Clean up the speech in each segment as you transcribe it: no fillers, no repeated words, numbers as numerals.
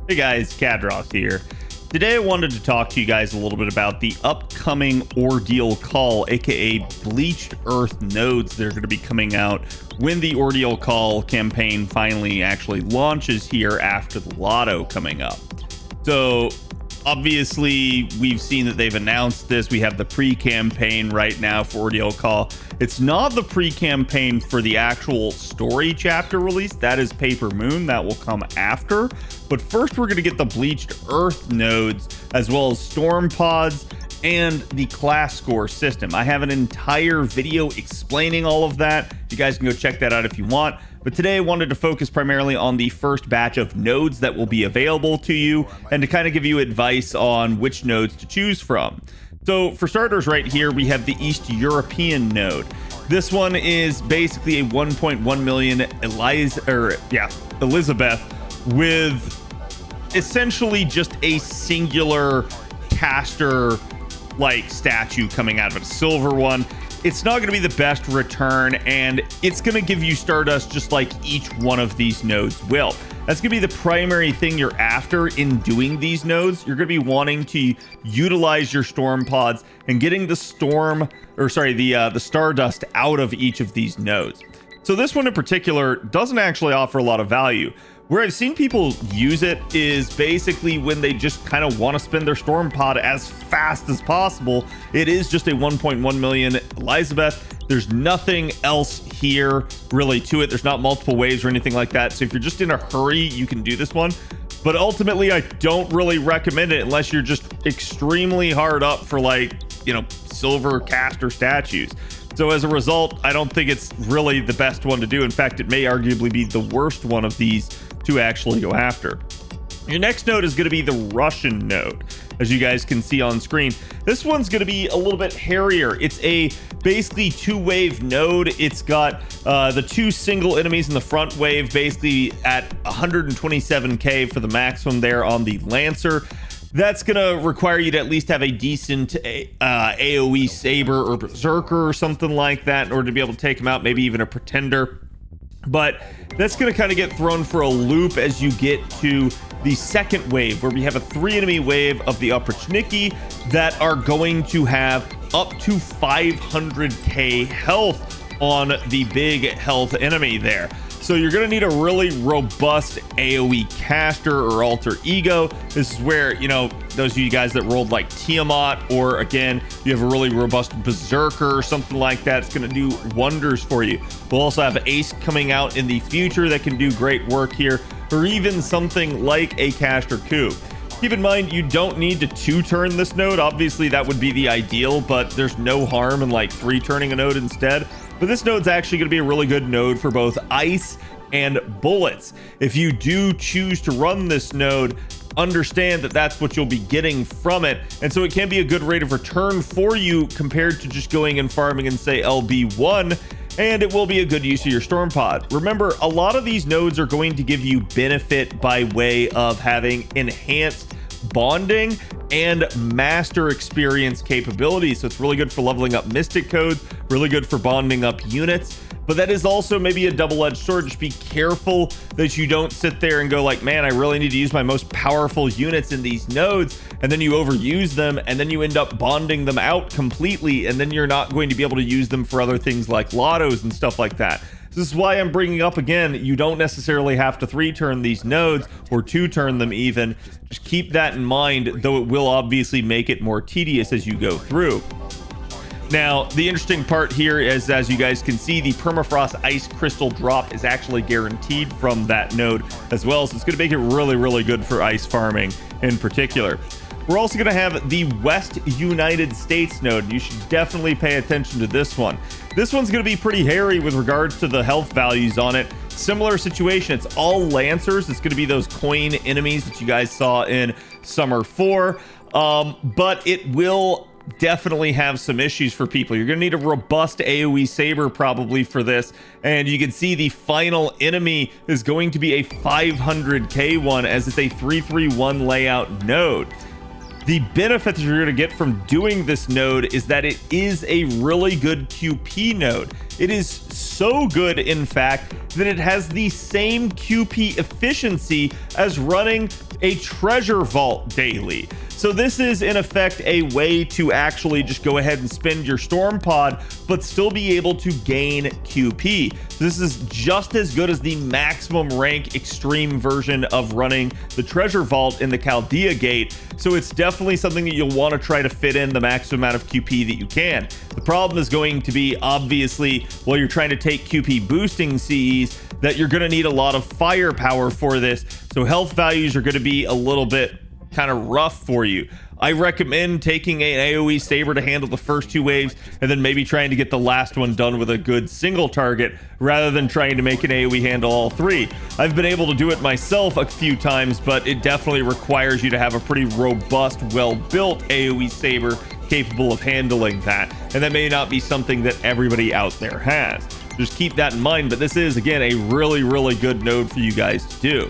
Hey guys, Khadroth here. Today I wanted to talk to you guys a little bit about the upcoming Ordeal call, aka Bleached Earth nodes that are going to be coming out when the Ordeal call campaign finally actually launches here after the lotto coming up. So obviously we've seen that they've announced this. We have the pre-campaign right now for Ordeal call. It's not the pre-campaign for the actual story chapter release. That is Paper Moon. That will come after. But first we're going to get the Bleached Earth nodes as well as Storm Pods and the class score system. I have an entire video explaining all of that. You guys can go check that out if you want. But today I wanted to focus primarily on the first batch of nodes that will be available to you and to kind of give you advice on which nodes to choose from. So for starters right here, we have the East European node. This one is basically a 1.1 million Elizabeth with essentially just a singular caster like statue coming out of it, a silver one. It's not going to be the best return, and it's going to give you Stardust just like each one of these nodes will. That's going to be the primary thing you're after in doing these nodes. You're going to be wanting to utilize your Storm Pods and getting the Stardust out of each of these nodes. So this one in particular doesn't actually offer a lot of value. Where I've seen people use it is basically when they just kind of want to spend their Storm Pod as fast as possible. It is just a 1.1 million Elizabeth. There's nothing else here really to it. There's not multiple waves or anything like that. So if you're just in a hurry, you can do this one. But ultimately, I don't really recommend it unless you're just extremely hard up for silver caster statues. So as a result, I don't think it's really the best one to do. In fact, it may arguably be the worst one of these to actually go after. Your next node is going to be the Russian node, as you guys can see on screen. This one's going to be a little bit hairier. It's a basically two-wave node. It's got the two single enemies in the front wave basically at 127k for the maximum there on the Lancer. That's going to require you to at least have a decent AoE Saber or Berserker or something like that in order to be able to take them out, maybe even a Pretender. But that's going to kind of get thrown for a loop as you get to the second wave, where we have a 3-enemy wave of the Opportunity that are going to have up to 500k health on the big health enemy there. So you're going to need a really robust AoE caster or alter ego. This is where, those of you guys that rolled like Tiamat, or again, you have a really robust Berserker or something like that. It's going to do wonders for you. We'll also have Ace coming out in the future that can do great work here, or even something like a caster coup. Keep in mind, you don't need to 2-turn this node. Obviously, that would be the ideal, but there's no harm in 3-turning a node instead. But this node's actually going to be a really good node for both ice and bullets. If you do choose to run this node, understand that that's what you'll be getting from it. And so it can be a good rate of return for you compared to just going and farming and say LB1. And it will be a good use of your Storm Pod. Remember, a lot of these nodes are going to give you benefit by way of having enhanced bonding and master experience capabilities. So it's really good for leveling up mystic codes, really good for bonding up units. But that is also maybe a double-edged sword. Just be careful that you don't sit there and go like, man, I really need to use my most powerful units in these nodes, and then you overuse them, and then you end up bonding them out completely, and then you're not going to be able to use them for other things like lottos and stuff like that. This is why I'm bringing up again, you don't necessarily have to 3-turn these nodes or 2-turn them even. Just keep that in mind, though it will obviously make it more tedious as you go through. Now, the interesting part here is, as you guys can see, the permafrost ice crystal drop is actually guaranteed from that node as well. So it's going to make it really, really good for ice farming in particular. We're also going to have the West United States node. You should definitely pay attention to this one. This one's going to be pretty hairy with regards to the health values on it. Similar situation. It's all Lancers. It's going to be those coin enemies that you guys saw in Summer 4. But it will definitely have some issues for people. You're going to need a robust AoE Saber probably for this, and you can see the final enemy is going to be a 500k one, as it's a 331 layout node. The benefit that you're going to get from doing this node is that it is a really good QP node. It is so good, in fact, that it has the same QP efficiency as running a treasure vault daily. So this is in effect a way to actually just go ahead and spend your storm pod, but still be able to gain QP. So this is just as good as the maximum rank extreme version of running the treasure vault in the Chaldea gate. So it's definitely something that you'll want to try to fit in the maximum amount of QP that you can. The problem is going to be, obviously, while you're trying to take QP boosting CEs, that you're going to need a lot of firepower for this. So health values are going to be a little bit kind of rough for you. I recommend taking an AoE saber to handle the first 2 waves and then maybe trying to get the last one done with a good single target rather than trying to make an AoE handle all 3. I've been able to do it myself a few times, but it definitely requires you to have a pretty robust, well-built AoE saber capable of handling that, and that may not be something that everybody out there has. Just keep that in mind, but this is, again, a really, really good node for you guys to do.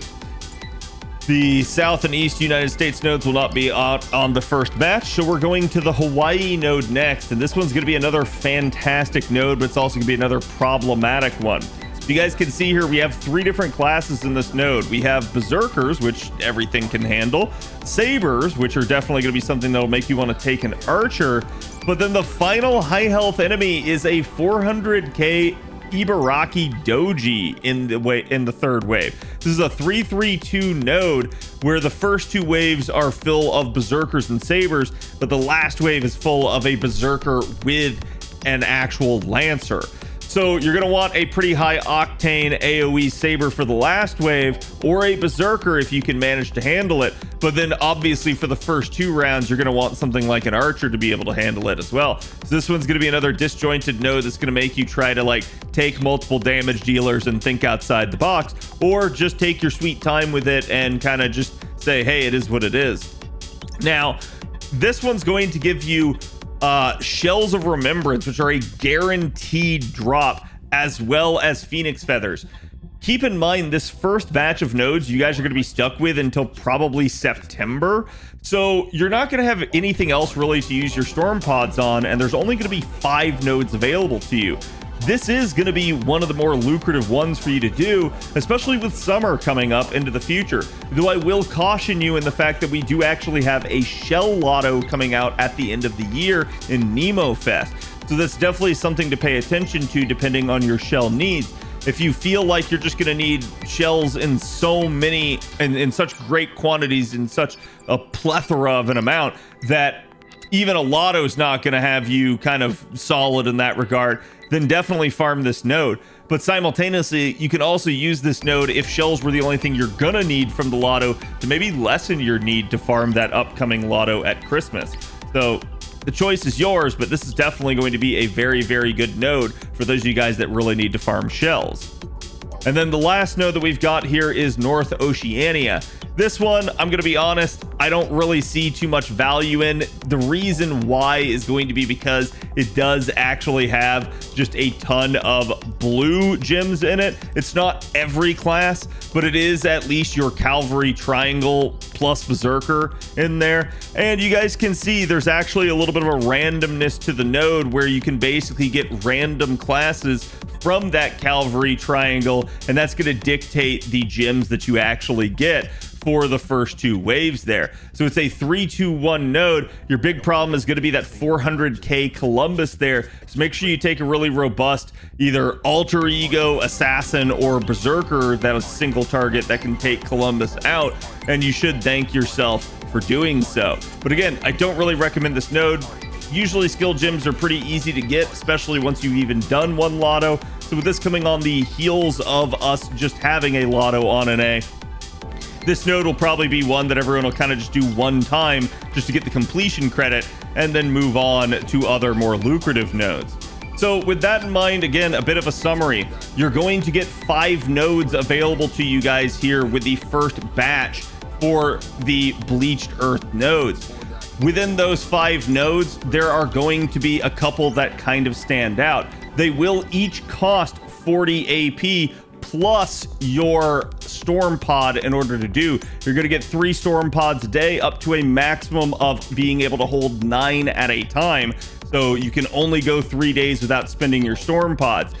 The South and East United States nodes will not be on the first batch, so we're going to the Hawaii node next, and this one's going to be another fantastic node, but it's also going to be another problematic one. So you guys can see here, we have 3 different classes in this node. We have Berserkers, which everything can handle, Sabers, which are definitely going to be something that'll make you want to take an Archer, but then the final high health enemy is a 400k Ibaraki Doji in the third wave. This is a 3-3-2 node where the first 2 waves are full of Berserkers and Sabers, but the last wave is full of a Berserker with an actual Lancer. So you're going to want a pretty high octane AoE saber for the last wave, or a Berserker if you can manage to handle it. But then obviously for the first 2 rounds, you're going to want something like an Archer to be able to handle it as well. So this one's going to be another disjointed node that's going to make you try to like take multiple damage dealers and think outside the box, or just take your sweet time with it and kind of just say, hey, it is what it is. Now, this one's going to give you Shells of Remembrance, which are a guaranteed drop, as well as Phoenix Feathers. Keep in mind, this first batch of nodes you guys are going to be stuck with until probably September. So you're not going to have anything else really to use your storm pods on, and there's only going to be 5 nodes available to you. This is going to be one of the more lucrative ones for you to do, especially with summer coming up into the future. Though I will caution you in the fact that we do actually have a shell lotto coming out at the end of the year in Nemo Fest. So that's definitely something to pay attention to depending on your shell needs. If you feel like you're just going to need shells in so many and in such great quantities, in such a plethora of an amount, that even a lotto is not going to have you kind of solid in that regard, then definitely farm this node. But simultaneously, you can also use this node if shells were the only thing you're gonna need from the lotto to maybe lessen your need to farm that upcoming lotto at Christmas. So the choice is yours, but this is definitely going to be a very, very good node for those of you guys that really need to farm shells. And then the last node that we've got here is North Oceania. This one, I'm going to be honest, I don't really see too much value in. The reason why is going to be because it does actually have just a ton of blue gems in it. It's not every class, but it is at least your Cavalry Triangle plus Berserker in there. And you guys can see there's actually a little bit of a randomness to the node where you can basically get random classes from that Cavalry Triangle, and that's going to dictate the gems that you actually get for the first 2 waves there. So it's a 3-2-1 node. Your big problem is going to be that 400k Columbus there. So make sure you take a really robust either alter ego, assassin, or berserker that is single target that can take Columbus out, and you should thank yourself for doing so. But again, I don't really recommend this node. Usually skill gems are pretty easy to get, especially once you've even done one lotto. So with this coming on the heels of us just having a lotto on an A, this node will probably be one that everyone will kind of just do one time just to get the completion credit and then move on to other more lucrative nodes. So with that in mind, again, a bit of a summary. You're going to get 5 nodes available to you guys here with the first batch for the Bleached Earth nodes. Within those 5 nodes, there are going to be a couple that kind of stand out. They will each cost 40 AP plus your storm pod in order to do. You're going to get 3 storm pods a day, up to a maximum of being able to hold 9 at a time. So you can only go 3 days without spending your storm pods.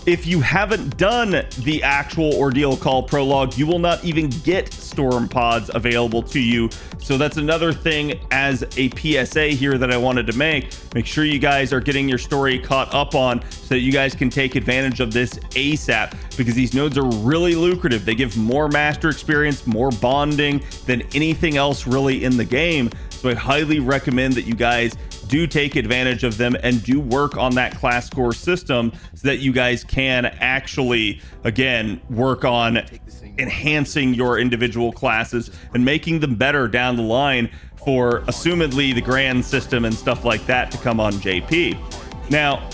If you haven't done the actual Ordeal Call prologue, you will not even get storm pods available to you. So that's another thing as a PSA here that I wanted to make. Make sure you guys are getting your story caught up on so that you guys can take advantage of this ASAP, because these nodes are really lucrative. They give more master experience, more bonding than anything else really in the game. So I highly recommend that you guys do take advantage of them and do work on that class score system so that you guys can actually, again, work on enhancing your individual classes and making them better down the line for assumedly the grand system and stuff like that to come on JP. Now,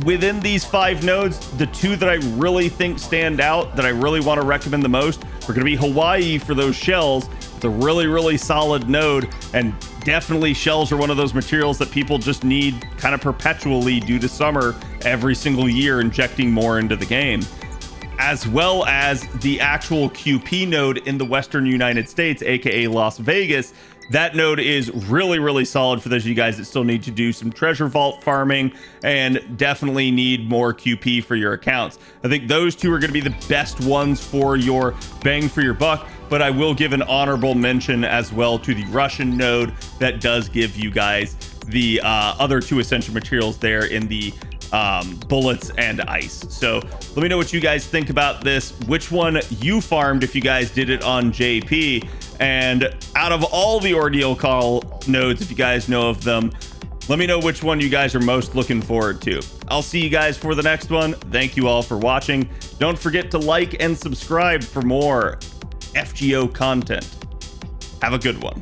within these 5 nodes, the 2 that I really think stand out, that I really want to recommend the most, are going to be Hawaii for those shells. It's a really, really solid node, and definitely shells are one of those materials that people just need kind of perpetually due to summer every single year, injecting more into the game. As well as the actual QP node in the Western United States, aka Las Vegas. That node is really, really solid for those of you guys that still need to do some treasure vault farming and definitely need more QP for your accounts. I think those 2 are going to be the best ones for your bang for your buck, but I will give an honorable mention as well to the Russian node that does give you guys the other 2 essential materials there in the bullets and ice. So let me know what you guys think about this, which one you farmed if you guys did it on JP, and out of all the Ordeal Call nodes, if you guys know of them, let me know which one you guys are most looking forward to. I'll see you guys for the next one. Thank you all for watching. Don't forget to like and subscribe for more FGO content. Have a good one.